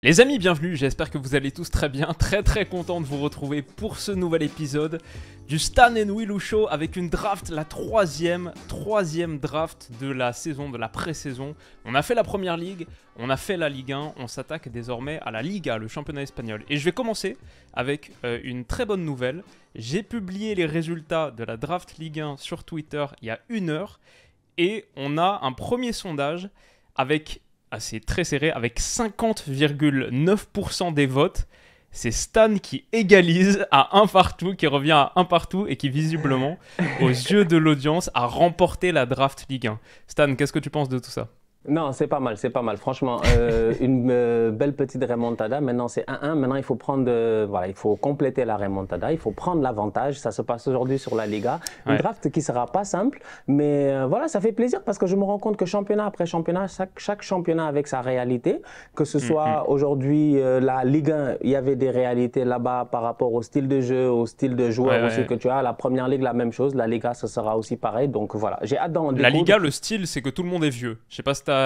Les amis, bienvenue, j'espère que vous allez tous très bien, très content de vous retrouver pour ce nouvel épisode du Stan & Willou Show avec une draft, la troisième draft de la saison, de la pré-saison. On a fait la Première Ligue, on a fait la Ligue 1, on s'attaque désormais à la Liga, le championnat espagnol. Et je vais commencer avec une très bonne nouvelle. J'ai publié les résultats de la draft Ligue 1 sur Twitter il y a 1 heure et on a un premier sondage avec... c'est très serré, avec 50,9% des votes. C'est Stan qui égalise à un partout, qui revient à un partout et qui visiblement, aux yeux de l'audience, a remporté la draft Ligue 1. Stan, qu'est-ce que tu penses de tout ça ? Non, c'est pas mal. Franchement, une belle petite remontada. Maintenant, c'est 1-1. Maintenant, il faut il faut compléter la remontada. Il faut prendre l'avantage. Ça se passe aujourd'hui sur la Liga. Une draft qui sera pas simple, mais voilà, ça fait plaisir parce que je me rends compte que championnat après championnat, chaque championnat avec sa réalité. Que ce soit aujourd'hui la Ligue 1, il y avait des réalités là-bas par rapport au style de jeu, au style de joueur aussi que tu as. La Première Ligue, la même chose. La Liga, ça sera aussi pareil. Donc voilà, j'ai hâte d'en découdre. La Liga, le style, c'est que tout le monde est vieux. Je sais pas si t'as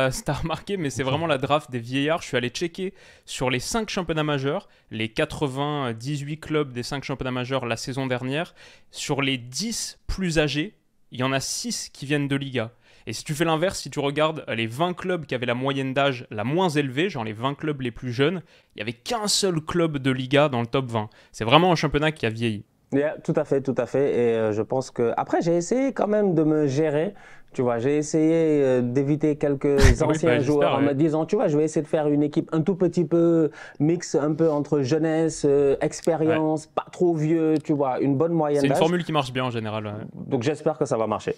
remarqué, mais c'est vraiment la draft des vieillards. Je suis allé checker sur les 5 championnats majeurs, les 98 clubs des 5 championnats majeurs la saison dernière. Sur les 10 plus âgés, il y en a 6 qui viennent de Liga. Et si tu fais l'inverse, si tu regardes les 20 clubs qui avaient la moyenne d'âge la moins élevée, genre les 20 clubs les plus jeunes, il n'y avait qu'un seul club de Liga dans le top 20. C'est vraiment un championnat qui a vieilli. Yeah, tout à fait. Et je pense que... Après, j'ai essayé quand même de me gérer. Tu vois, j'ai essayé d'éviter quelques anciens joueurs en me disant, tu vois, je vais essayer de faire une équipe un tout petit peu mix, un peu entre jeunesse, expérience, pas trop vieux, tu vois, une bonne moyenne d'âge. C'est une formule qui marche bien en général. Donc j'espère que ça va marcher.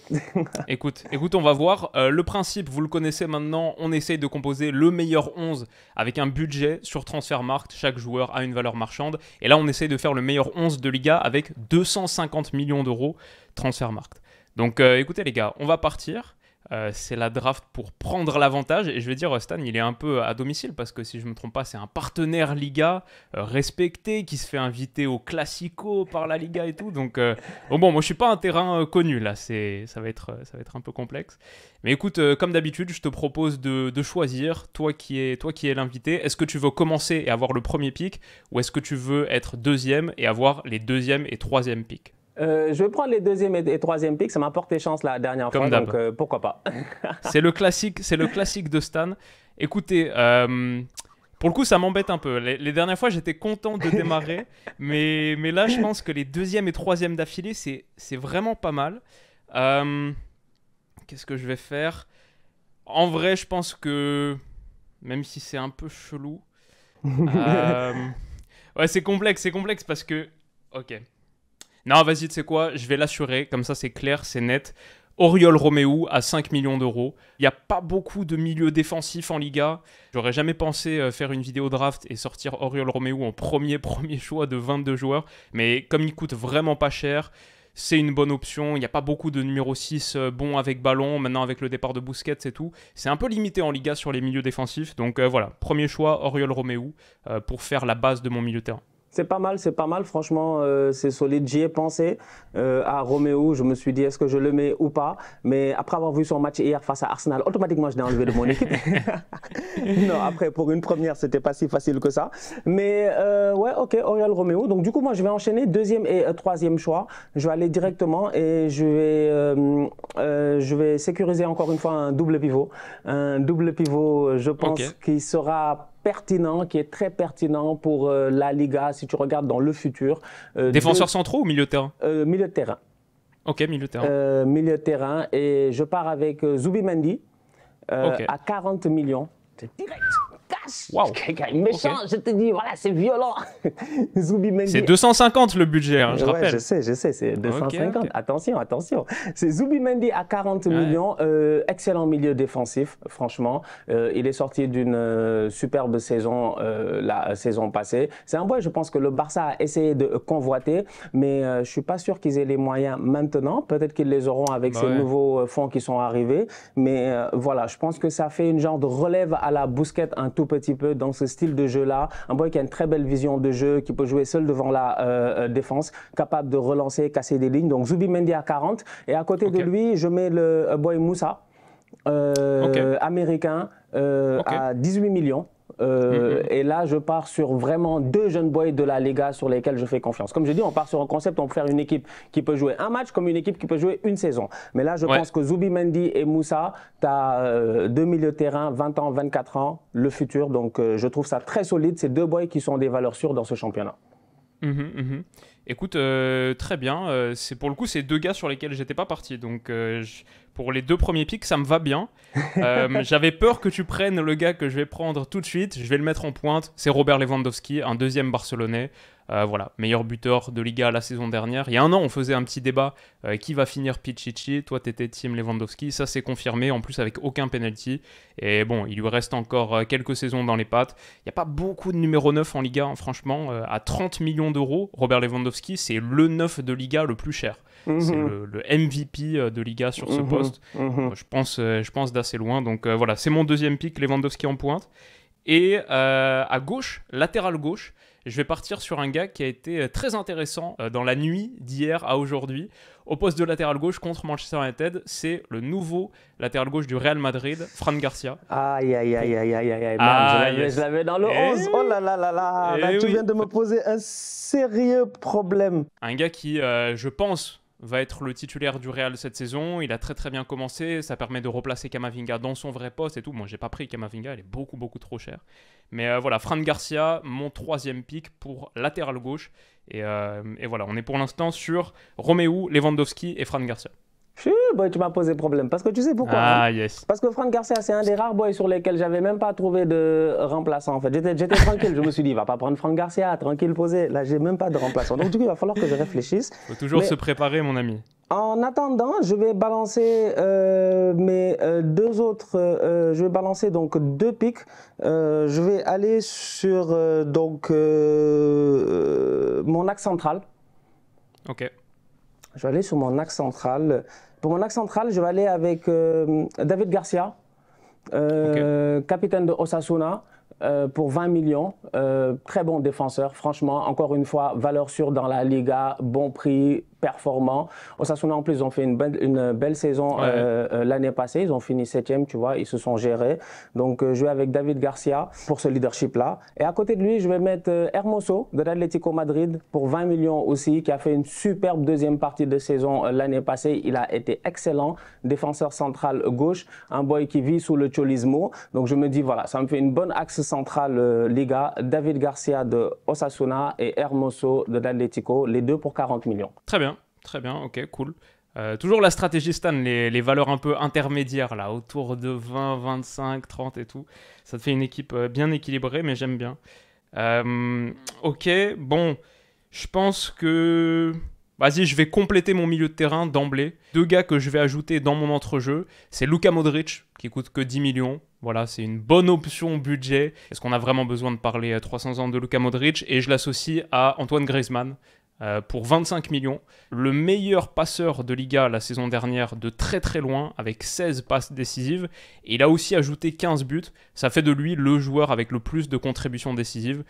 Écoute, on va voir. Le principe, vous le connaissez maintenant, on essaye de composer le meilleur 11 avec un budget sur Transfermarkt. Chaque joueur a une valeur marchande. Et là, on essaye de faire le meilleur 11 de Liga avec 250 millions d'euros Transfermarkt. Donc écoutez les gars, on va partir. C'est la draft pour prendre l'avantage. Et je vais dire, Stan, il est un peu à domicile parce que si je ne me trompe pas, c'est un partenaire Liga respecté qui se fait inviter au Classico par la Liga et tout. Donc bon, moi je suis pas un terrain connu là, ça va être un peu complexe. Mais écoute, comme d'habitude, je te propose de choisir, toi qui es l'invité. Est-ce que tu veux commencer et avoir le premier pick ou est-ce que tu veux être deuxième et avoir les deuxième et troisième picks ? Je vais prendre les deuxième et troisième picks. Ça m'a porté chance la dernière fois, donc pourquoi pas. C'est le classique de Stan. Écoutez, pour le coup, ça m'embête un peu. Les dernières fois, j'étais content de démarrer, mais là, je pense que les deuxième et troisième d'affilée, c'est vraiment pas mal. Qu'est-ce que je vais faire ? En vrai, je pense que, même si c'est un peu chelou, ouais, c'est complexe parce que, ok. Non, vas-y, tu sais quoi, je vais l'assurer, comme ça c'est clair, c'est net. Oriol Romeu à 5 millions d'euros. Il n'y a pas beaucoup de milieux défensifs en Liga. J'aurais jamais pensé faire une vidéo draft et sortir Oriol Romeu en premier choix de 22 joueurs. Mais comme il coûte vraiment pas cher, c'est une bonne option. Il n'y a pas beaucoup de numéro 6 bons avec ballon. Maintenant, avec le départ de Busquets et tout, c'est un peu limité en Liga sur les milieux défensifs. Donc voilà, premier choix, Oriol Romeu pour faire la base de mon milieu de terrain. C'est pas mal, franchement, c'est solide. J'y ai pensé à Romeu, je me suis dit est-ce que je le mets ou pas, mais après avoir vu son match hier face à Arsenal, automatiquement je l'ai enlevé de mon équipe. Non, après pour une première, c'était pas si facile que ça. Mais ouais, ok, Oriol Romeu. Donc du coup, moi je vais enchaîner deuxième et troisième choix. Je vais aller directement et je vais sécuriser encore une fois un double pivot. Un double pivot, je pense, qui sera pertinent, qui est très pertinent pour la Liga si tu regardes dans le futur. Défenseurs centraux ou milieu de terrain ? Milieu de terrain. Ok, milieu de terrain. Milieu de terrain et je pars avec Zubimendi à 40 millions. C'est direct. Wow. Méchant, je te dis, voilà, c'est violent. Zubimendi. C'est 250 le budget, hein, je rappelle. Je sais, c'est 250. Attention. C'est Zubimendi à 40 millions. Excellent milieu défensif, franchement. Il est sorti d'une superbe saison la saison passée. C'est un boy, je pense que le Barça a essayé de convoiter, mais je ne suis pas sûr qu'ils aient les moyens maintenant. Peut-être qu'ils les auront avec ces nouveaux fonds qui sont arrivés. Mais voilà, je pense que ça fait une genre de relève à la Busquets un tout petit peu dans ce style de jeu-là. Un boy qui a une très belle vision de jeu, qui peut jouer seul devant la défense, capable de relancer, casser des lignes. Donc Zubimendi à 40. Et à côté de lui, je mets le boy Moussa, américain, à 18 millions. Et là, je pars sur vraiment 2 jeunes boys de la Liga sur lesquels je fais confiance. Comme je dis, on part sur un concept, on peut faire une équipe qui peut jouer un match comme une équipe qui peut jouer une saison. Mais là, je pense que Zubimendi et Moussa, tu as 2 milieux de terrain, 20 ans, 24 ans, le futur. Donc, je trouve ça très solide. C'est 2 boys qui sont des valeurs sûres dans ce championnat. Écoute, très bien. C'est pour le coup, c'est 2 gars sur lesquels j'étais pas parti. Donc, pour les 2 premiers picks, ça me va bien. J'avais peur que tu prennes le gars que je vais prendre tout de suite. Je vais le mettre en pointe. C'est Robert Lewandowski, un 2e Barcelonais. Voilà, meilleur buteur de Liga la saison dernière. Il y a un an, on faisait un petit débat qui va finir Pichichi. Toi, t'étais team Lewandowski. Ça, c'est confirmé. En plus, avec aucun penalty. Et bon, il lui reste encore quelques saisons dans les pattes. Il n'y a pas beaucoup de numéro 9 en Liga, hein, franchement. À 30 millions d'euros, Robert Lewandowski, c'est le 9 de Liga le plus cher. C'est le MVP de Liga sur ce poste. Je pense d'assez loin. Donc voilà, c'est mon 2e pick, Lewandowski en pointe. Et à gauche, latéral gauche, je vais partir sur un gars qui a été très intéressant dans la nuit d'hier à aujourd'hui. Au poste de latéral gauche contre Manchester United, c'est le nouveau latéral gauche du Real Madrid, Fran Garcia. Aïe. Je l'avais dans le 11. Oh là là là là. Là, tu viens de me poser un sérieux problème. Un gars qui, je pense, va être le titulaire du Real cette saison. Il a très très bien commencé. Ça permet de replacer Camavinga dans son vrai poste et tout. Moi, j'ai pas pris Camavinga, il est beaucoup trop cher. Mais voilà, Fran Garcia, mon 3e pick pour latéral gauche. Et voilà, on est pour l'instant sur Romeu, Lewandowski et Fran Garcia. Boy, tu m'as posé problème. Parce que tu sais pourquoi Yes. Parce que Fran Garcia, c'est un des rares boys sur lesquels j'avais même pas trouvé de remplaçant. En fait, j'étais tranquille. Je me suis dit, il va pas prendre Fran Garcia, tranquille, posé. Là, j'ai même pas de remplaçant. Donc, du coup, il va falloir que je réfléchisse. Faut toujours se préparer, mon ami. En attendant, je vais balancer mes 2 autres. Je vais balancer donc 2 picks. Je vais aller sur mon axe central. Ok. Je vais aller sur mon axe central. Pour mon axe central, je vais aller avec David Garcia, capitaine de Osasuna, pour 20 millions. Très bon défenseur, franchement. Encore une fois, valeur sûre dans la Liga, bon prix, performant. Osasuna, en plus, ils ont fait une belle saison l'année passée. Ils ont fini 7e, tu vois. Ils se sont gérés. Donc, je vais avec David Garcia pour ce leadership-là. Et à côté de lui, je vais mettre Hermoso de l'Atlético Madrid pour 20 millions aussi, qui a fait une superbe 2e partie de saison l'année passée. Il a été excellent. Défenseur central gauche. Un boy qui vit sous le cholismo. Donc, je me dis, voilà, ça me fait une bonne axe centrale Liga. David Garcia de Osasuna et Hermoso de l'Atlético. Les 2 pour 40 millions. Très bien, ok, cool. Toujours la stratégie Stan, les valeurs un peu intermédiaires, là, autour de 20, 25, 30 et tout. Ça te fait une équipe bien équilibrée, mais j'aime bien. Ok, bon, je pense que... Vas-y, je vais compléter mon milieu de terrain d'emblée. 2 gars que je vais ajouter dans mon entrejeu, c'est Luka Modric, qui coûte que 10 millions. Voilà, c'est une bonne option budget. Est-ce qu'on a vraiment besoin de parler 300 ans de Luka Modric? Et je l'associe à Antoine Griezmann. Pour 25 millions. Le meilleur passeur de Liga la saison dernière de très très loin avec 16 passes décisives. Et il a aussi ajouté 15 buts. Ça fait de lui le joueur avec le plus de contributions décisives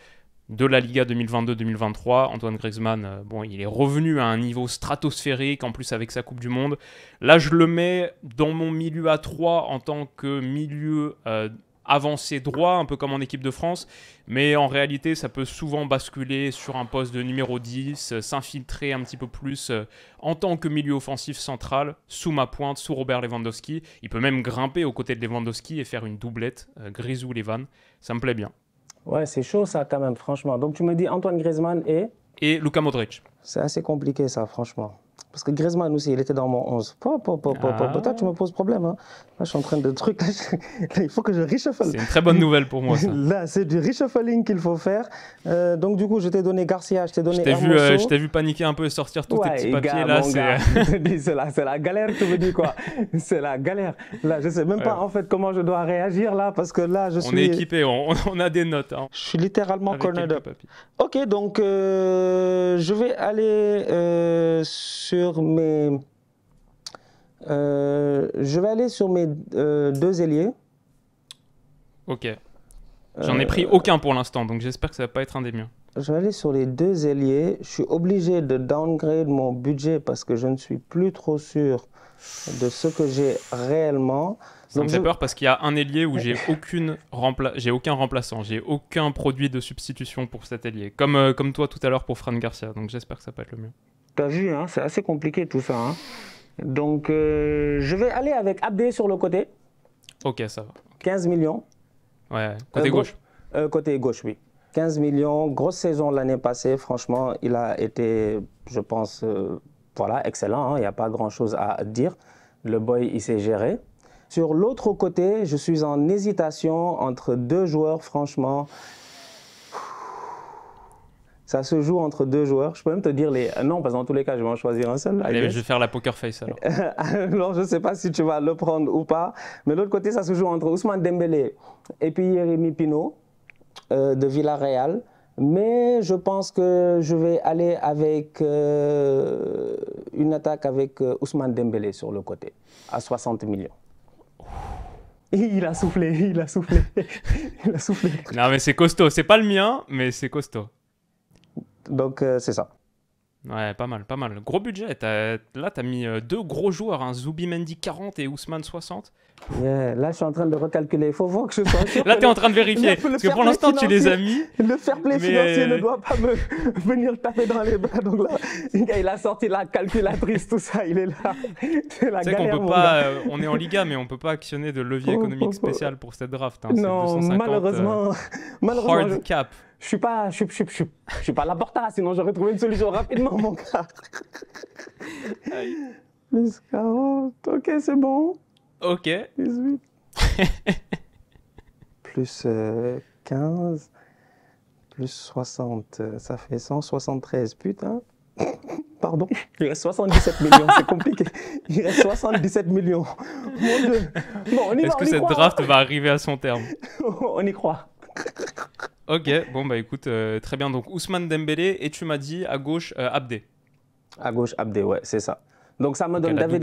de la Liga 2022-2023. Antoine Griezmann, il est revenu à un niveau stratosphérique, en plus avec sa Coupe du Monde. Là, je le mets dans mon milieu à 3 en tant que milieu avancé droit, un peu comme en équipe de France, mais en réalité ça peut souvent basculer sur un poste de numéro 10, s'infiltrer un petit peu plus en tant que milieu offensif central, sous ma pointe, sous Robert Lewandowski. Il peut même grimper aux côtés de Lewandowski et faire une doublette, Grisou-Levan, ça me plaît bien. Ouais, c'est chaud ça quand même, franchement. Donc tu me dis Antoine Griezmann et Luka Modric. C'est assez compliqué ça, franchement. Parce que Griezmann aussi, il était dans mon 11. Toi, tu me poses problème. Hein. Là, je suis en train de truc. Là, il faut que je reshuffle. C'est une très bonne nouvelle pour moi, ça. Là, c'est du reshuffling qu'il faut faire. Donc, du coup, je t'ai donné Garcia, je t'ai donné Hermoso. Je t'ai vu paniquer un peu et sortir tous tes petits papiers. Là, c'est la galère, tu me dis quoi? C'est la galère. Là, je sais même pas en fait comment je dois réagir là, parce que là, je suis... On est équipé, on a des notes. Hein. Je suis littéralement cornered up. Ok, donc je vais aller sur mes 2 ailiers. Ok. J'en ai pris aucun pour l'instant, donc j'espère que ça va pas être un des miens. Je vais aller sur les 2 ailiers. Je suis obligé de downgrade mon budget parce que je ne suis plus trop sûr de ce que j'ai réellement. Ça me fait peur parce qu'il y a un ailier où j'ai aucun remplaçant, j'ai aucun produit de substitution pour cet ailier. Comme toi tout à l'heure pour Fran Garcia, donc j'espère que ça peut être le mieux. T'as vu, hein, c'est assez compliqué tout ça. Hein. Donc je vais aller avec Abdé sur le côté. Ok, ça va. 15 millions. Ouais, côté gauche. Côté gauche, oui. 15 millions, grosse saison l'année passée. Franchement, il a été, je pense, voilà, excellent. Il n'y a pas grand-chose à dire. Le boy, il s'est géré. Sur l'autre côté, je suis en hésitation entre 2 joueurs, franchement. Ça se joue entre 2 joueurs. Je peux même te dire les... Non, parce que dans tous les cas, je vais en choisir un seul. Allez, je vais faire la poker face alors. Alors, je ne sais pas si tu vas le prendre ou pas. Mais de l'autre côté, ça se joue entre Ousmane Dembélé et puis Jérémy Pino de Villarreal. Mais je pense que je vais aller avec une attaque avec Ousmane Dembélé sur le côté, à 60 millions. Il a soufflé, il a soufflé, il a soufflé. Non, mais c'est costaud. C'est pas le mien, mais c'est costaud. Donc, c'est ça. Ouais, pas mal, pas mal. Gros budget. Là, tu as mis 2 gros joueurs, hein, Zubimendi 40 et Ousmane 60. Yeah. Là, je suis en train de recalculer. Il faut voir que je sois sûr. Là, tu es en train de vérifier. Parce que pour l'instant, tu les as mis. Le fair play financier ne doit pas me venir taper dans les bras. Donc là, il a sorti la calculatrice, tout ça. Il est là. C'est la galère, qu'on peut pas, on est en Liga, mais on ne peut pas actionner de levier économique spécial pour cette draft. Hein. Non, 250, malheureusement. Hard cap. Je suis pas Laporta, sinon j'aurais trouvé une solution rapidement, mon gars. Plus 40, ok, c'est bon. Ok. Plus 8. Plus 15, plus 60, ça fait 173, putain. Pardon, il reste 77 millions, c'est compliqué. Il reste 77 millions. Mon Dieu. Bon, est-ce que cette draft va arriver à son terme? On y croit. Ok, bon bah écoute, très bien. Donc Ousmane Dembélé et tu m'as dit à gauche Abdé. À gauche Abdé, ouais, c'est ça. Donc ça me donne David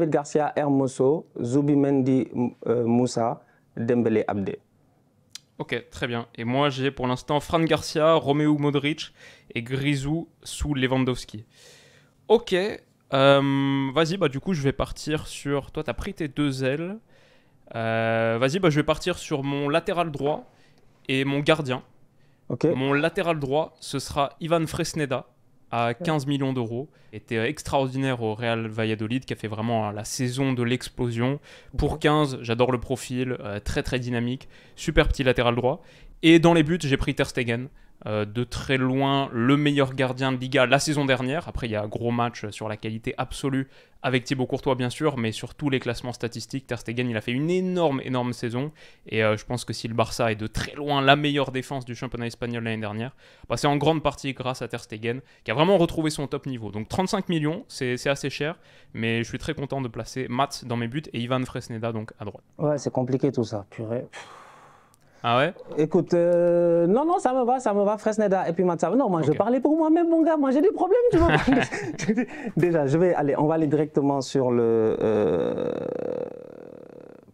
Garcia, Hermoso, Zubimendi, Moussa, Dembélé, Abdé. Ok, très bien. Et moi j'ai pour l'instant Fran Garcia, Romelu Modric et Grisou sous Lewandowski. Ok, vas-y, bah du coup je vais partir sur... Toi t'as pris tes 2 ailes. Vas-y, bah je vais partir sur mon latéral droit et mon gardien. Okay. Mon latéral droit, ce sera Ivan Fresneda à 15 millions d'euros. Était extraordinaire au Real Valladolid, qui a fait vraiment la saison de l'explosion. Pour 15, j'adore le profil, très très dynamique, super petit latéral droit. Et dans les buts, j'ai pris Ter Stegen, de très loin le meilleur gardien de Liga la saison dernière. Après, il y a un gros match sur la qualité absolue avec Thibaut Courtois, bien sûr, mais sur tous les classements statistiques, Ter Stegen, il a fait une énorme saison. Et je pense que si le Barça est de très loin la meilleure défense du championnat espagnol l'année dernière, bah, c'est en grande partie grâce à Ter Stegen, qui a vraiment retrouvé son top niveau. Donc 35 millions, c'est assez cher, mais je suis très content de placer Mats dans mes buts et Ivan Fresneda donc à droite. Ouais, c'est compliqué tout ça, purée. Ah ouais? Écoute, non, ça me va, Fresneda et puis Matza. Non, moi, je parlais pour moi-même, mon gars. Moi, j'ai des problèmes, tu vois. Déjà, on va aller directement sur le...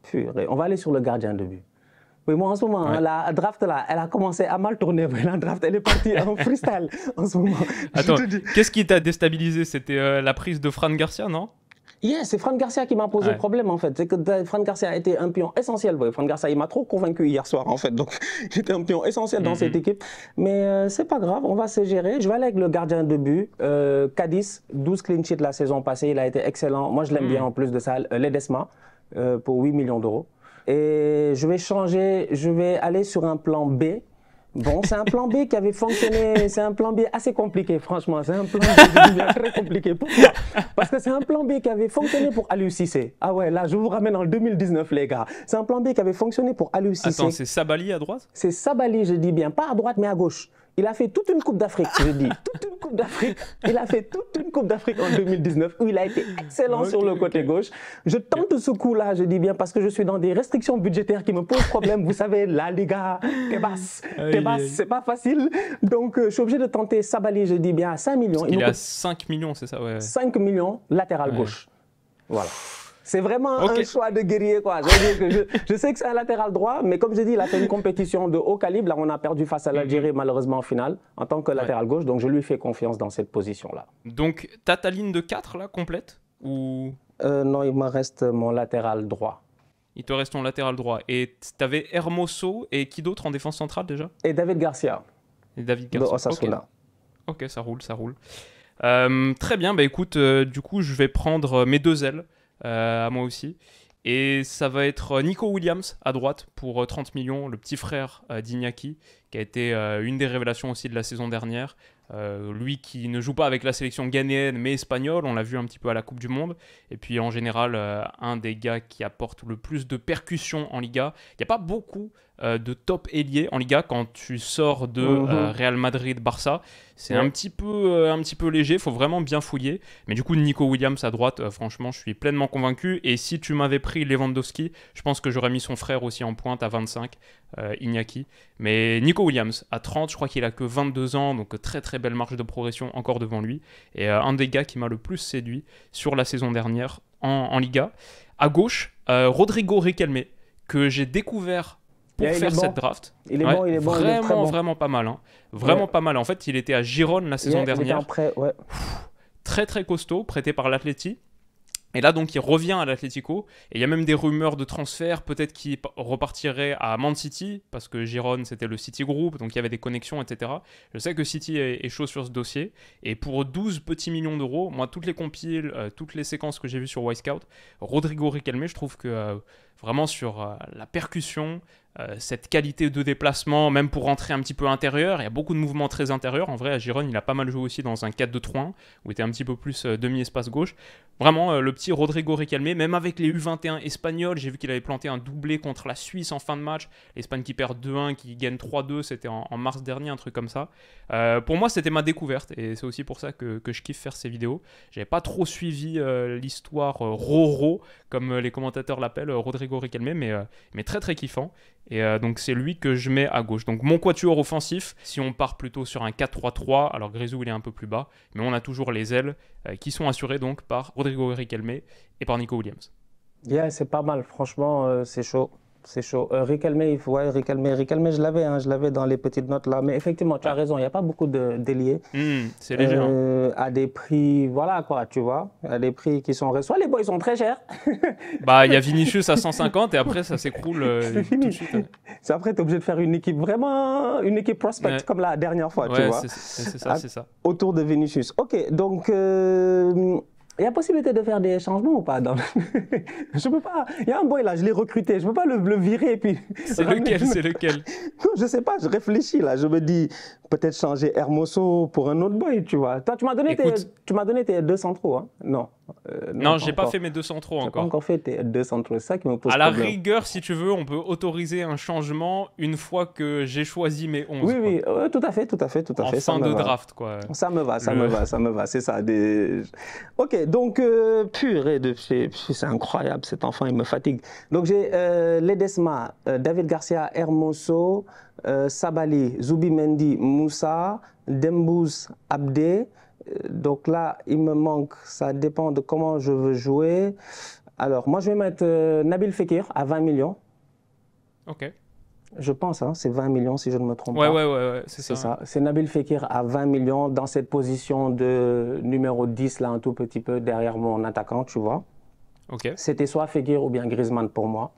Purée, on va aller sur le gardien de but. Oui, moi, en ce moment, ouais. La draft, là, elle a commencé à mal tourner. La draft, elle est partie en freestyle, en ce moment. Attends, qu'est-ce qui t'a déstabilisé? C'était la prise de Fran Garcia, non? Yeah, c'est Fran Garcia qui m'a posé problème en fait. C'est que Fran Garcia a été un pion essentiel. Fran Garcia, il m'a trop convaincu hier soir en fait. Donc, il était un pion essentiel dans cette équipe. Mais c'est pas grave, on va se gérer. Je vais aller avec le gardien de but. Cadiz, 12 clean sheets la saison passée. Il a été excellent. Moi, je l'aime bien en plus de ça. Ledesma, pour 8 millions d'euros. Et je vais changer, je vais aller sur un plan B. Bon, c'est un plan B qui avait fonctionné, c'est un plan B assez compliqué, franchement. C'est un plan B très compliqué. Pourquoi? Parce que c'est un plan B qui avait fonctionné pour Aliou Cissé. Ah ouais, là, je vous ramène en 2019, les gars. C'est un plan B qui avait fonctionné pour Aliou Cissé. Attends, c'est Sabali à droite? C'est Sabali, je dis bien. Pas à droite, mais à gauche. Il a fait toute une Coupe d'Afrique, je dis. Toute une Coupe d'Afrique. Il a fait toute une Coupe d'Afrique en 2019 où il a été excellent sur le côté gauche. Je tente ce coup-là, je dis bien, parce que je suis dans des restrictions budgétaires qui me posent problème. Vous savez, la Liga, Tebas, c'est pas facile. Donc, je suis obligé de tenter Sabali, je dis bien, à 5 millions. Il est à 5 millions, c'est ça? Ouais. 5 millions, latéral gauche. Voilà. C'est vraiment un choix de guerrier, quoi. Je sais que c'est un latéral droit, mais comme je dis, il a fait une compétition de haut calibre. Là, on a perdu face à l'Algérie, malheureusement, en finale, en tant que latéral gauche. Donc, je lui fais confiance dans cette position-là. Donc, tu as ta ligne de 4, là, complète ou... Non, il me reste mon latéral droit. Il te reste ton latéral droit. Et tu avais Hermoso et qui d'autre en défense centrale, déjà? Et David Garcia. Et David Garcia. De Osasuna. Ok, ça roule, ça roule. Très bien, bah écoute, du coup, je vais prendre mes 2 ailes, à moi aussi. Et ça va être Nico Williams à droite pour 30 millions, le petit frère d'Iñaki, qui a été une des révélations aussi de la saison dernière. Lui qui ne joue pas avec la sélection ghanéenne mais espagnole, on l'a vu un petit peu à la Coupe du Monde. Et puis en général, un des gars qui apporte le plus de percussions en Liga. Il n'y a pas beaucoup de top ailiers en Liga quand tu sors de Real Madrid-Barça. C'est un petit peu léger, il faut vraiment bien fouiller. Mais du coup, Nico Williams à droite, franchement, je suis pleinement convaincu. Et si tu m'avais pris Lewandowski, je pense que j'aurais mis son frère aussi en pointe à 25, Iñaki. Mais Nico Williams à 30, je crois qu'il a que 22 ans, donc très très belle marge de progression encore devant lui. Et un des gars qui m'a le plus séduit sur la saison dernière en Liga. À gauche, Rodrigo Riquelme, que j'ai découvert pour faire cette draft. Il est bon, il est bon. Vraiment, il est très bon. Vraiment pas mal. Hein. Vraiment pas mal. En fait, il était à Gérone la saison dernière. Très très costaud, prêté par l'Atleti. Et là, donc, il revient à l'Atlético. Et il y a même des rumeurs de transfert, peut-être qu'il repartirait à Man City, parce que Gérone, c'était le City Group, donc il y avait des connexions, etc. Je sais que City est chaud sur ce dossier. Et pour 12 petits millions d'euros, moi, toutes les compiles, toutes les séquences que j'ai vues sur Wisecout, Rodrigo Riquelme, je trouve que vraiment sur la percussion, cette qualité de déplacement, même pour rentrer un petit peu intérieur, il y a beaucoup de mouvements très intérieurs. En vrai, à Gérone, il a pas mal joué aussi dans un 4-2-3-1, où il était un petit peu plus demi-espace gauche. Vraiment, le petit Rodrigo Riquelme, même avec les U21 espagnols, j'ai vu qu'il avait planté un doublé contre la Suisse en fin de match. L'Espagne qui perd 2-1, qui gagne 3-2, c'était en mars dernier, un truc comme ça. Pour moi, c'était ma découverte, et c'est aussi pour ça que je kiffe faire ces vidéos. J'avais pas trop suivi l'histoire Roro, comme les commentateurs l'appellent, Rodrigo Riquelme, mais très très kiffant. Et donc c'est lui que je mets à gauche. Donc mon quatuor offensif, si on part plutôt sur un 4-3-3, alors Grisou il est un peu plus bas, mais on a toujours les ailes qui sont assurées donc par Rodrigo Riquelme et par Nico Williams. Yeah, c'est pas mal, franchement c'est chaud. C'est chaud. Riquelme, Riquelme, je l'avais dans les petites notes là. Mais effectivement, tu as raison, il n'y a pas beaucoup d'ailiers. C'est léger. À des prix, voilà quoi, tu vois, à des prix qui sont... Soit les boys sont très chers. Bah, il y a Vinicius à 150 et après ça s'écroule tout de suite. Après, tu es obligé de faire une équipe vraiment, une équipe prospect comme la dernière fois, tu vois. C'est ça. Autour de Vinicius. Ok, donc... il y a possibilité de faire des changements ou pas Je peux pas. Il y a un boy là, je l'ai recruté. Je peux pas le virer et puis. C'est lequel Je sais pas. Je réfléchis là. Je me dis peut-être changer Hermoso pour un autre boy, tu vois. Toi, tu m'as donné tes 2 centraux, hein? Non. Non, j'ai pas fait mes 2 centraux encore. Pas encore fait tes 2 centraux. C'est ça qui me pose problème. À problème. la rigueur, si tu veux, on peut autoriser un changement une fois que j'ai choisi mes 11. Oui, tout à fait. En fin de draft, quoi. Ça me va. C'est ça. Ok, donc purée de c'est incroyable cet enfant, il me fatigue. Donc j'ai Ledesma, David Garcia, Hermoso, Sabali, Zubimendi, Moussa, Dembouz, Abdé. Donc là, il me manque, ça dépend de comment je veux jouer. Alors, moi, je vais mettre Nabil Fekir à 20 millions. Ok. Je pense, hein, c'est 20 millions si je ne me trompe pas. Ouais, c'est ça. C'est Nabil Fekir à 20 millions dans cette position de numéro 10, là, un tout petit peu derrière mon attaquant, tu vois. Ok. C'était soit Fekir ou bien Griezmann pour moi.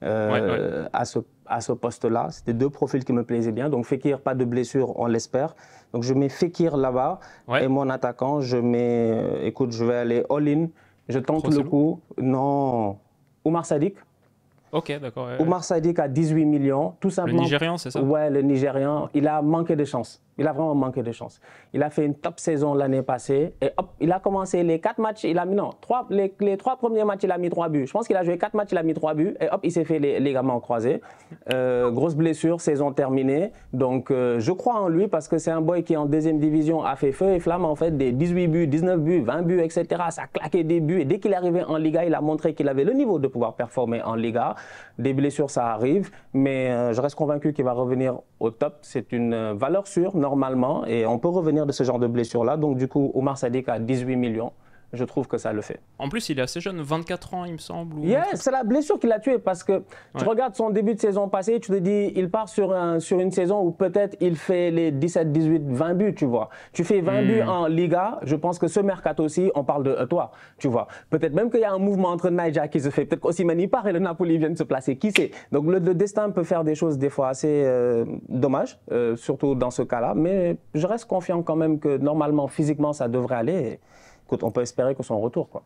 À ce poste-là. C'était 2 profils qui me plaisaient bien. Donc Fekir, pas de blessure, on l'espère. Donc je mets Fekir là-bas. Et mon attaquant, je mets... écoute, je vais aller all-in. Je tente le coup. Non. Oumar Sadiq. Ok, d'accord. Oumar Sadiq à 18 millions. Tout simplement. Le Nigérian, c'est ça? Ouais, le Nigérian. Il a manqué de chance. Il a vraiment manqué de chance. Il a fait une top saison l'année passée et hop, il a commencé les 4 matchs, il a mis les 3 premiers matchs, il a mis 3 buts. Je pense qu'il a joué 4 matchs, il a mis 3 buts et hop, il s'est fait les ligaments croisés. Grosse blessure, saison terminée. Donc je crois en lui parce que c'est un boy qui en 2e division a fait feu et flamme en fait, des 18 buts, 19 buts, 20 buts, etc. Ça a claqué des buts et dès qu'il est arrivé en Liga, il a montré qu'il avait le niveau de pouvoir performer en Liga. Des blessures, ça arrive, mais je reste convaincu qu'il va revenir au top. C'est une valeur sûre normalement et on peut revenir de ce genre de blessure-là. Donc du coup, Oumar Sadiq à 18 millions. je trouve que ça le fait. En plus, il est assez jeune, 24 ans, il me semble. C'est la blessure qui l'a tué parce que tu regardes son début de saison passée, tu te dis, il part sur une saison où peut-être il fait les 17, 18, 20 buts, tu vois. Tu fais 20 buts en Liga, je pense que ce mercato aussi, on parle de toi, tu vois. Peut-être même qu'il y a un mouvement entre Naija qui se fait, peut-être qu'Osimhen y part et le Napoli vient de se placer, qui sait. Donc le destin peut faire des choses des fois assez dommages, surtout dans ce cas-là, mais je reste confiant quand même que normalement, physiquement, ça devrait aller. Et, écoute, on peut espérer que son retour, quoi.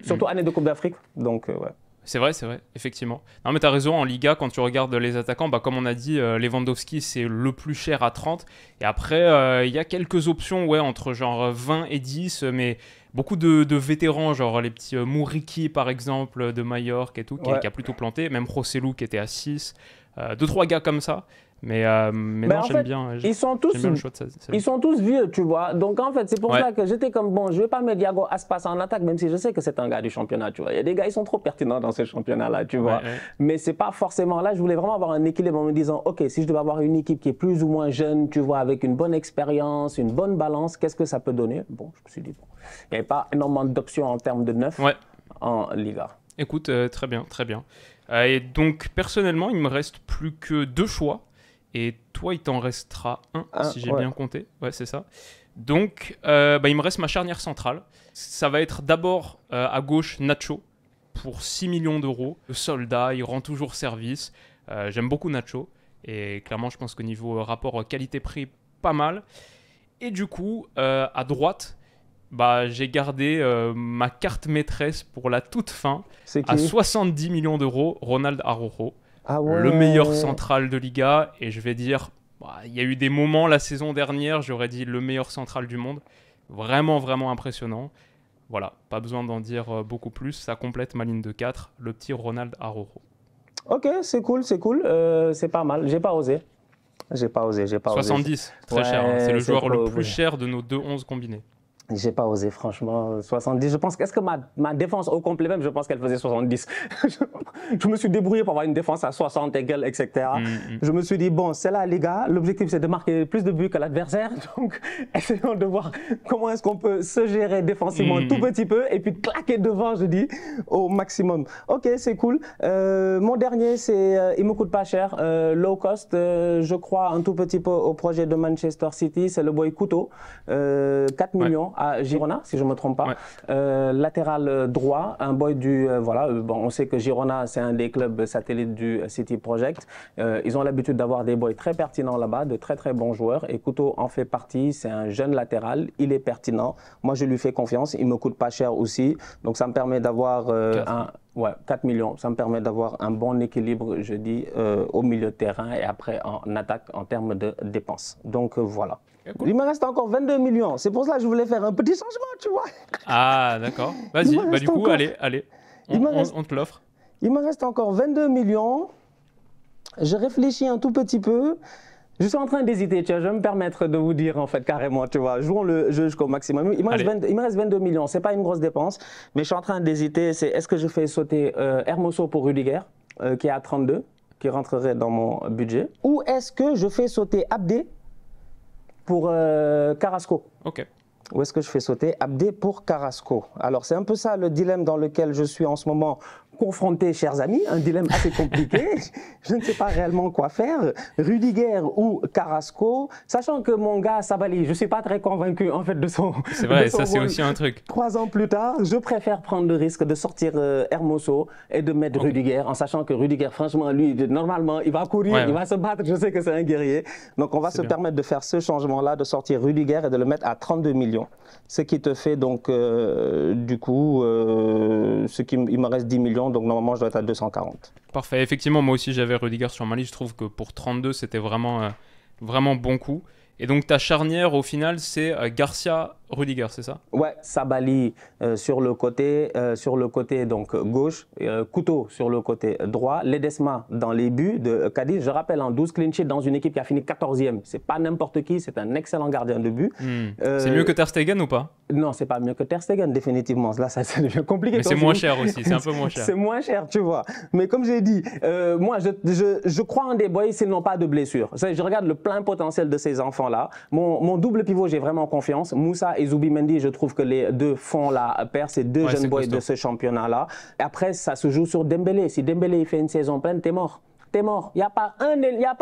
Surtout année de Coupe d'Afrique, donc ouais. C'est vrai, effectivement. Non, mais tu as raison, en Liga, quand tu regardes les attaquants, comme on a dit, Lewandowski, c'est le plus cher à 30. Et après, il y a quelques options, entre genre 20 et 10, mais beaucoup de vétérans, genre les petits Mouriki, par exemple, de Majorque et tout, qui a plutôt planté. Même Rossellou, qui était à 6. 2-3 gars comme ça. Mais non, j'aime bien. Ils sont tous vieux, tu vois. Donc en fait, c'est pour ça que j'étais comme bon, je vais pas mettre Iago Aspas en attaque, même si je sais que c'est un gars du championnat, tu vois. Il y a des gars, ils sont trop pertinents dans ce championnat-là, tu vois. Mais c'est pas forcément là. Je voulais vraiment avoir un équilibre en me disant, ok, si je devais avoir une équipe qui est plus ou moins jeune, tu vois, avec une bonne expérience, une bonne balance, qu'est-ce que ça peut donner? Bon, je me suis dit, bon, il n'y avait pas énormément d'options en termes de neuf en Liga. Écoute, très bien, très bien. Et donc personnellement, il me reste plus que 2 choix. Et toi, il t'en restera un, si j'ai bien compté. Ouais, c'est ça. Donc, il me reste ma charnière centrale. Ça va être d'abord à gauche Nacho pour 6 millions d'euros. Le soldat, il rend toujours service. J'aime beaucoup Nacho. Et clairement, je pense qu'au niveau rapport qualité-prix, pas mal. Et du coup, à droite, j'ai gardé ma carte maîtresse pour la toute fin. À 70 millions d'euros, Ronald Araujo. Le meilleur central de Liga, et je vais dire, il y a eu des moments la saison dernière, j'aurais dit le meilleur central du monde. Vraiment, vraiment impressionnant. Voilà, pas besoin d'en dire beaucoup plus, ça complète ma ligne de 4, le petit Ronald Araujo. Ok, c'est cool, c'est pas mal, j'ai pas osé. 70, très cher, c'est le joueur le plus cher de nos 2-11 combinés. J'ai pas osé, franchement. 70, je pense qu'est-ce que ma défense au complet même, je pense qu'elle faisait 70. Je me suis débrouillé pour avoir une défense à 60 égale, etc. Je me suis dit, bon, c'est là, les gars, l'objectif c'est de marquer plus de buts que l'adversaire. Donc, essayons de voir comment est-ce qu'on peut se gérer défensivement tout petit peu et puis claquer devant, je dis, au maximum. Ok, c'est cool. Mon dernier, c'est, il me coûte pas cher, low cost. Je crois un tout petit peu au projet de Manchester City, c'est le boy Couto, 4 millions. À Girona, si je ne me trompe pas. Latéral droit, un boy du... on sait que Girona, c'est un des clubs satellites du City Project. Ils ont l'habitude d'avoir des boys très pertinents là-bas, de très très bons joueurs. Et Couto en fait partie, c'est un jeune latéral, il est pertinent. Moi, je lui fais confiance, il ne me coûte pas cher aussi. Donc, ça me permet d'avoir 4 millions. Ça me permet d'avoir un bon équilibre, je dis, au milieu de terrain et après en attaque en termes de dépenses. Donc, voilà. Cool. Il me reste encore 22 millions. C'est pour ça que je voulais faire un petit changement, tu vois. Ah, d'accord. Vas-y, du coup, allez. On te l'offre. Il me reste encore 22 millions. Je réfléchis un tout petit peu. Je suis en train d'hésiter, tu vois. Je vais me permettre de vous dire, en fait, carrément, tu vois. Jouons le jeu jusqu'au maximum. Il me reste 22 millions. Ce n'est pas une grosse dépense, mais je suis en train d'hésiter. C'est est-ce que je fais sauter Hermoso pour Rudiger, qui est à 32, qui rentrerait dans mon budget, ou est-ce que je fais sauter Abdé pour Carrasco. Ok. Où est-ce que je fais sauter Abdé pour Carrasco? Alors, c'est un peu ça le dilemme dans lequel je suis en ce moment confronté, chers amis. Un dilemme assez compliqué. Je ne sais pas réellement quoi faire. Rudiger ou Carrasco, sachant que mon gars Sabali, je ne suis pas très convaincu en fait de son... C'est vrai, ça c'est aussi un truc. 3 ans plus tard, je préfère prendre le risque de sortir Hermoso et de mettre Rudiger, en sachant que Rudiger, franchement, lui, normalement, il va courir, il va se battre. Je sais que c'est un guerrier. Donc, on va se permettre de faire ce changement-là, de sortir Rudiger et de le mettre à 32 millions. Ce qui te fait donc, du coup, il me reste 10 millions. Donc normalement je dois être à 240. Parfait, effectivement moi aussi j'avais Rudiger sur ma liste, je trouve que pour 32 c'était vraiment bon coup. Et donc ta charnière au final c'est Garcia Rudiger, c'est ça? Ouais, Sabali sur le côté donc gauche, Couto sur le côté droit, Ledesma dans les buts de Cadiz. Je rappelle, en 12 clean sheets dans une équipe qui a fini 14e. C'est pas n'importe qui, c'est un excellent gardien de but. C'est mieux que Ter Stegen ou pas? Non, c'est pas mieux que Ter Stegen définitivement. Là, ça devient compliqué. Mais c'est moins cher aussi, c'est un peu moins cher. C'est moins cher, tu vois. Mais comme j'ai dit, moi je crois en des boys s'ils n'ont pas de blessure. Je regarde le plein potentiel de ces enfants là. Mon double pivot, j'ai vraiment confiance. Moussa et Zubimendi, je trouve que les deux font la paire. C'est deux jeunes boys de ce championnat-là. Et après, ça se joue sur Dembélé. Si Dembélé il fait une saison pleine, t'es mort. T'es mort. Il n'y a pas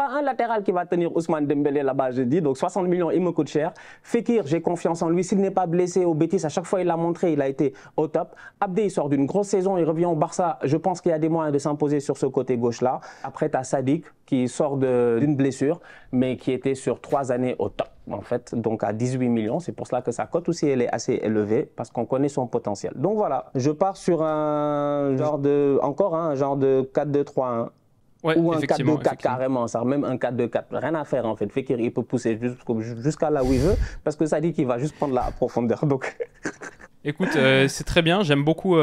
un latéral qui va tenir Ousmane Dembélé là-bas, je dis. Donc 60 millions, il me coûte cher. Fekir, j'ai confiance en lui. S'il n'est pas blessé au Betis, à chaque fois il l'a montré, il a été au top. Abdé, il sort d'une grosse saison, il revient au Barça. Je pense qu'il y a des moyens de s'imposer sur ce côté gauche-là. Après, tu as Sadik qui sort d'une blessure, mais qui était sur 3 années au top, en fait. Donc à 18 millions. C'est pour cela que sa cote aussi, elle est assez élevée, parce qu'on connaît son potentiel. Donc voilà, je pars sur un genre de 4-2-3-1. Ouais, ou un 4-2-4 carrément, ça, même un 4-2-4, rien à faire en fait. Fekir, il peut pousser jusqu'à là où il veut, parce que ça dit qu'il va juste prendre la profondeur. Donc. Écoute, c'est très bien, j'aime beaucoup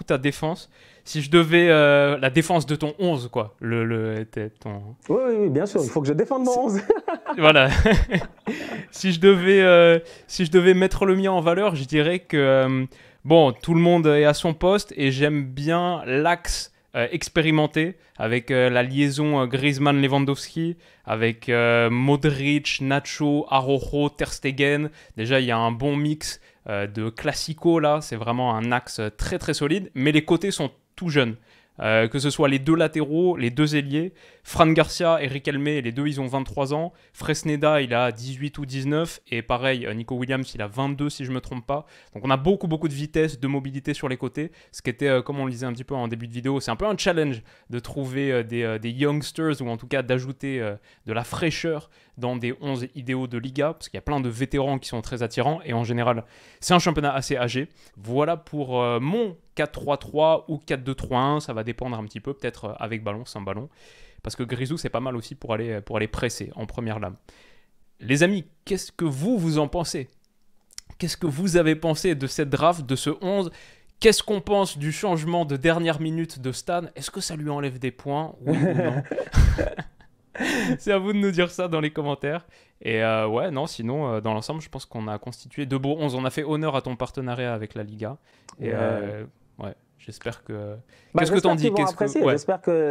ta défense. Si je devais... la défense de ton 11, quoi. Oui, bien sûr, il faut que je défende mon 11. Voilà. si je devais mettre le mien en valeur, je dirais que... bon, tout le monde est à son poste, et j'aime bien l'axe expérimenté avec la liaison Griezmann-Lewandowski, avec Modric, Nacho, Araujo, Ter Stegen. Déjà, il y a un bon mix de classico là, c'est vraiment un axe très très solide, mais les côtés sont tout jeunes. Que ce soit les deux latéraux, les deux ailiers, Fran Garcia et Riquelme, les deux ils ont 23 ans, Fresneda il a 18 ou 19, et pareil, Nico Williams il a 22 si je ne me trompe pas. Donc on a beaucoup de vitesse, de mobilité sur les côtés, ce qui était, comme on le disait un petit peu en début de vidéo, c'est un peu un challenge de trouver des youngsters, ou en tout cas d'ajouter de la fraîcheur dans des 11 idéaux de Liga, parce qu'il y a plein de vétérans qui sont très attirants, et en général c'est un championnat assez âgé. Voilà pour mon 4-3-3 ou 4-2-3-1, ça va dépendre un petit peu, peut-être avec ballon, sans ballon, parce que Grisou c'est pas mal aussi pour aller presser en première lame. Les amis, qu'est-ce que vous en pensez? Qu'est-ce que vous avez pensé de cette draft, de ce 11? Qu'est-ce qu'on pense du changement de dernière minute de Stan? Est-ce que ça lui enlève des points? Oui ou non? C'est à vous de nous dire ça dans les commentaires. Et ouais, non, sinon, dans l'ensemble, je pense qu'on a constitué de beaux 11. On a fait honneur à ton partenariat avec la Liga. Et ouais, j'espère que... Qu'est-ce que t'en dis?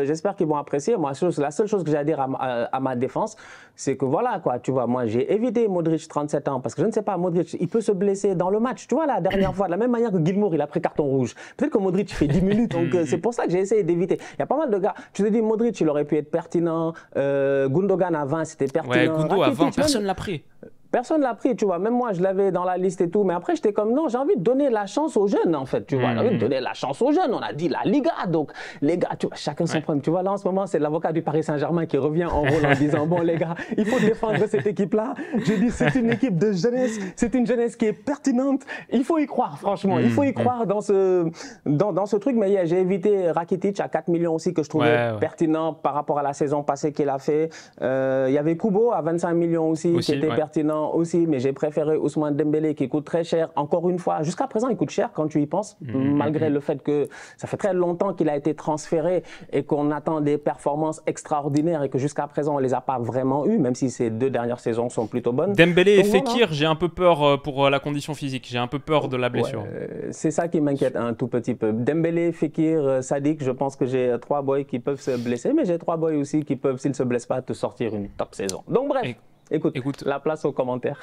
J'espère qu'ils vont apprécier. Moi, la seule chose que j'ai à dire à ma défense, c'est que voilà, quoi, tu vois, moi, j'ai évité Modric, 37 ans, parce que je ne sais pas, Modric, il peut se blesser dans le match. Tu vois, la dernière fois, de la même manière que Gilmour, il a pris carton rouge. Peut-être que Modric fait 10 minutes, donc c'est pour ça que j'ai essayé d'éviter. Il y a pas mal de gars. Tu te dis, Modric, il aurait pu être pertinent. Gundogan à 20, c'était pertinent. Ouais, Gundo à 20, personne l'a pris. Personne ne l'a pris, tu vois. Même moi, je l'avais dans la liste et tout. Mais après, j'étais comme, non, j'ai envie de donner la chance aux jeunes, en fait. Tu vois, j'ai envie de donner la chance aux jeunes. On a dit la Liga. Donc, les gars, tu vois, chacun son problème. Tu vois, là, en ce moment, c'est l'avocat du Paris Saint-Germain qui revient en rôle en disant, bon, les gars, il faut défendre cette équipe-là. Je dis, c'est une équipe de jeunesse. C'est une jeunesse qui est pertinente. Il faut y croire, franchement. Il faut y croire dans ce truc. Mais j'ai évité Rakitic à 4 millions aussi, que je trouvais pertinent par rapport à la saison passée qu'il a fait. Il y avait Kubo à 25 millions aussi qui était pertinent aussi. Mais j'ai préféré Ousmane Dembélé qui coûte très cher. Encore une fois, jusqu'à présent, il coûte cher quand tu y penses, malgré le fait que ça fait très longtemps qu'il a été transféré et qu'on attend des performances extraordinaires et que jusqu'à présent, on ne les a pas vraiment eues, même si ces 2 dernières saisons sont plutôt bonnes. Dembélé et Fekir, j'ai un peu peur pour la condition physique. J'ai un peu peur de la blessure. C'est ça qui m'inquiète un tout petit peu. Dembélé, Fekir, Sadik, je pense que j'ai 3 boys qui peuvent se blesser, mais j'ai 3 boys aussi qui peuvent, s'ils ne se blessent pas, te sortir une top saison. Donc bref. Écoute, la place aux commentaires.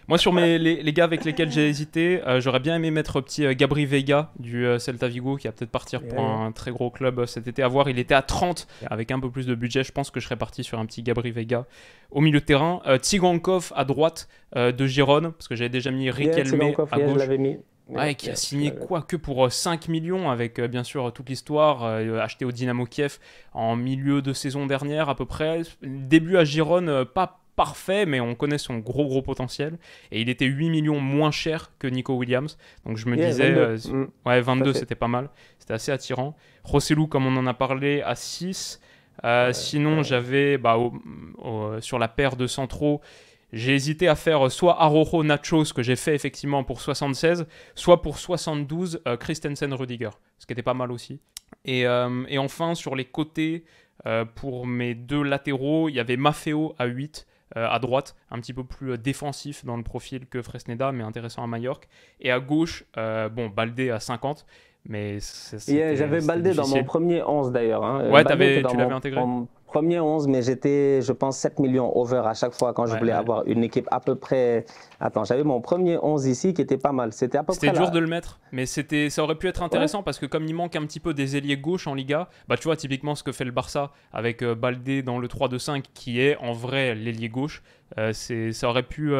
Moi, sur les gars avec lesquels j'ai hésité, j'aurais bien aimé mettre petit Gabri Veiga du Celta Vigo, qui va peut-être partir pour un très gros club cet été. À voir, il était à 30. Avec un peu plus de budget, je pense que je serais parti sur un petit Gabri Veiga au milieu de terrain. Tsigankov à droite de Girone, parce que j'avais déjà mis Riquelme à gauche. Je l'avais mis. Qui a signé que pour 5 millions, avec bien sûr toute l'histoire, acheté au Dynamo Kiev en milieu de saison dernière à peu près. Début à Girone, pas parfait, mais on connaît son gros potentiel. Et il était 8 millions moins cher que Nico Williams. Donc je me disais, 22 c'était pas mal. C'était assez attirant. Rossellou, comme on en a parlé, à 6. Sinon, j'avais sur la paire de centraux, j'ai hésité à faire soit Araujo Nacho, ce que j'ai fait effectivement pour 76, soit pour 72 Christensen Rudiger, ce qui était pas mal aussi. Et enfin, sur les côtés, pour mes 2 latéraux, il y avait Maffeo à 8 à droite, un petit peu plus défensif dans le profil que Fresneda, mais intéressant à Majorque. Et à gauche, Baldé à 50. Mais j'avais Baldé dans mon premier 11 d'ailleurs. Ouais, tu l'avais intégré. Premier 11, mais j'étais, je pense, 7 millions over à chaque fois quand je voulais avoir une équipe à peu près... Attends, j'avais mon premier 11 ici qui était pas mal. C'était à peu près... C'était dur de le mettre, mais ça aurait pu être intéressant parce que comme il manque un petit peu des ailiers gauche en Liga, bah tu vois typiquement ce que fait le Barça avec Baldé dans le 3-2-5 qui est en vrai l'ailier gauche, ça aurait pu...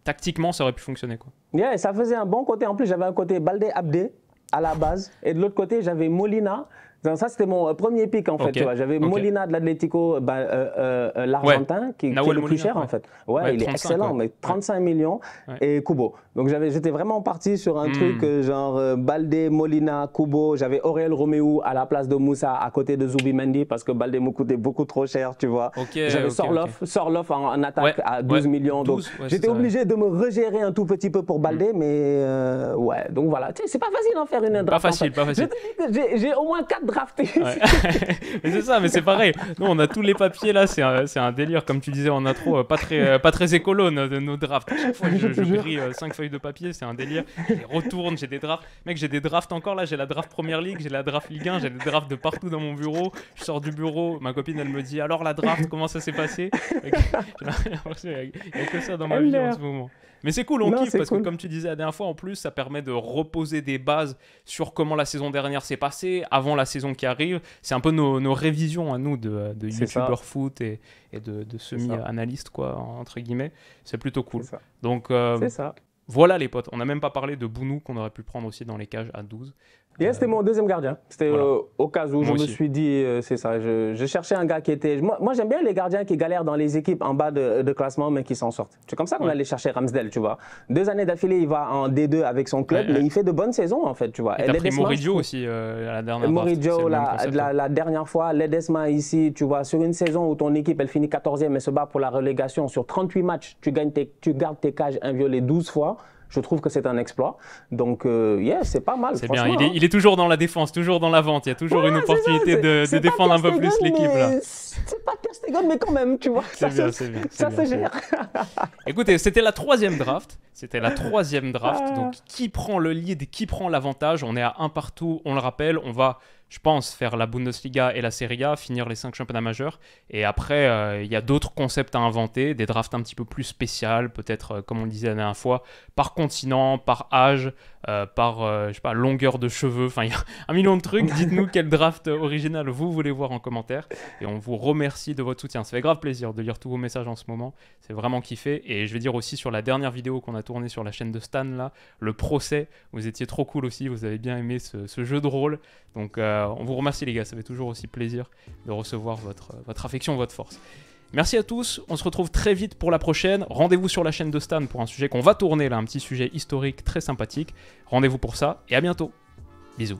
tactiquement, ça aurait pu fonctionner, quoi. Yeah, ça faisait un bon côté. En plus, j'avais un côté Baldé-Abdé à la base. Et de l'autre côté, j'avais Molina. Ça, c'était mon premier pick, en fait. J'avais Molina de l'Atlético, l'Argentin, qui est le plus cher, en fait. Ouais, il est excellent, mais 35 millions. Et Kubo. Donc, j'étais vraiment parti sur un truc genre Baldé, Molina, Kubo. J'avais Aurel Romeu à la place de Moussa, à côté de Zubimendi, parce que Baldé me coûtait beaucoup trop cher, tu vois. J'avais Sorloth en attaque à 12 millions. Donc, j'étais obligé de me regérer un tout petit peu pour Baldé, mais ouais. Donc, voilà. Tu sais, c'est pas facile d'en faire une draft. Pas facile, pas facile. Je te dis que j'ai au moins 4 draftés. Mais c'est ça, mais c'est pareil. Nous, on a tous les papiers là, c'est un délire. Comme tu disais en intro, pas très écolo nos drafts. À chaque fois, je grille 5 feuilles de papier, c'est un délire. Je les retourne, j'ai des drafts. Mec, j'ai des drafts encore là. J'ai la draft Première Ligue, j'ai la draft Ligue 1, j'ai des drafts de partout dans mon bureau. Je sors du bureau, ma copine elle me dit alors la draft, comment ça s'est passé? Il n'y a que ça dans ma vie en ce moment. Mais c'est cool, on kiffe parce que comme tu disais la dernière fois, en plus, ça permet de reposer des bases sur comment la saison dernière s'est passée, avant la saison qui arrive. C'est un peu nos révisions à nous de youtubeurs foot et de semi-analystes, quoi, entre guillemets. C'est plutôt cool. Donc, voilà les potes. On n'a même pas parlé de Bounou qu'on aurait pu prendre aussi dans les cages à 12. C'était mon deuxième gardien. C'était au cas où je me suis dit, c'est ça. Je cherchais un gars qui était... Moi, j'aime bien les gardiens qui galèrent dans les équipes en bas de classement, mais qui s'en sortent. C'est comme ça qu'on allait chercher Ramsdale, tu vois. 2 années d'affilée, il va en D2 avec son club, mais il fait de bonnes saisons, en fait, tu vois. Et t'as pris Moridio aussi à la dernière fois. Moridio, la dernière fois. Ledesma ici, tu vois, sur une saison où ton équipe, elle finit 14e et se bat pour la relégation, sur 38 matchs, tu gardes tes cages inviolées 12 fois. Je trouve que c'est un exploit. Donc, c'est pas mal. C'est bien. Il est toujours dans la défense, toujours dans la vente. Il y a toujours une opportunité de défendre un peu plus l'équipe. C'est pas Ter Stegen, mais quand même, tu vois. C'est bien. Ça se gère. Écoutez, c'était la 3e draft. Donc, qui prend le lead, qui prend l'avantage? On est à 1 partout, on le rappelle. On va, je pense, faire la Bundesliga et la Serie A, finir les 5 championnats majeurs. Et après, il y a d'autres concepts à inventer, des drafts un petit peu plus spéciales, peut-être, comme on le disait la dernière fois, par continent, par âge, par je sais pas, longueur de cheveux. Enfin, il y a 1 million de trucs. Dites-nous quel draft original vous voulez voir en commentaire. Et on vous remercie de votre soutien. Ça fait grave plaisir de lire tous vos messages en ce moment. C'est vraiment kiffé. Et je vais dire aussi sur la dernière vidéo qu'on a tournée sur la chaîne de Stan, là, le procès, vous étiez trop cool aussi. Vous avez bien aimé ce jeu de rôle. Donc, on vous remercie les gars, ça fait toujours aussi plaisir de recevoir votre affection, votre force. Merci à tous, on se retrouve très vite pour la prochaine. Rendez-vous sur la chaîne de Stan pour un sujet qu'on va tourner là, un petit sujet historique très sympathique. Rendez-vous pour ça et à bientôt. Bisous.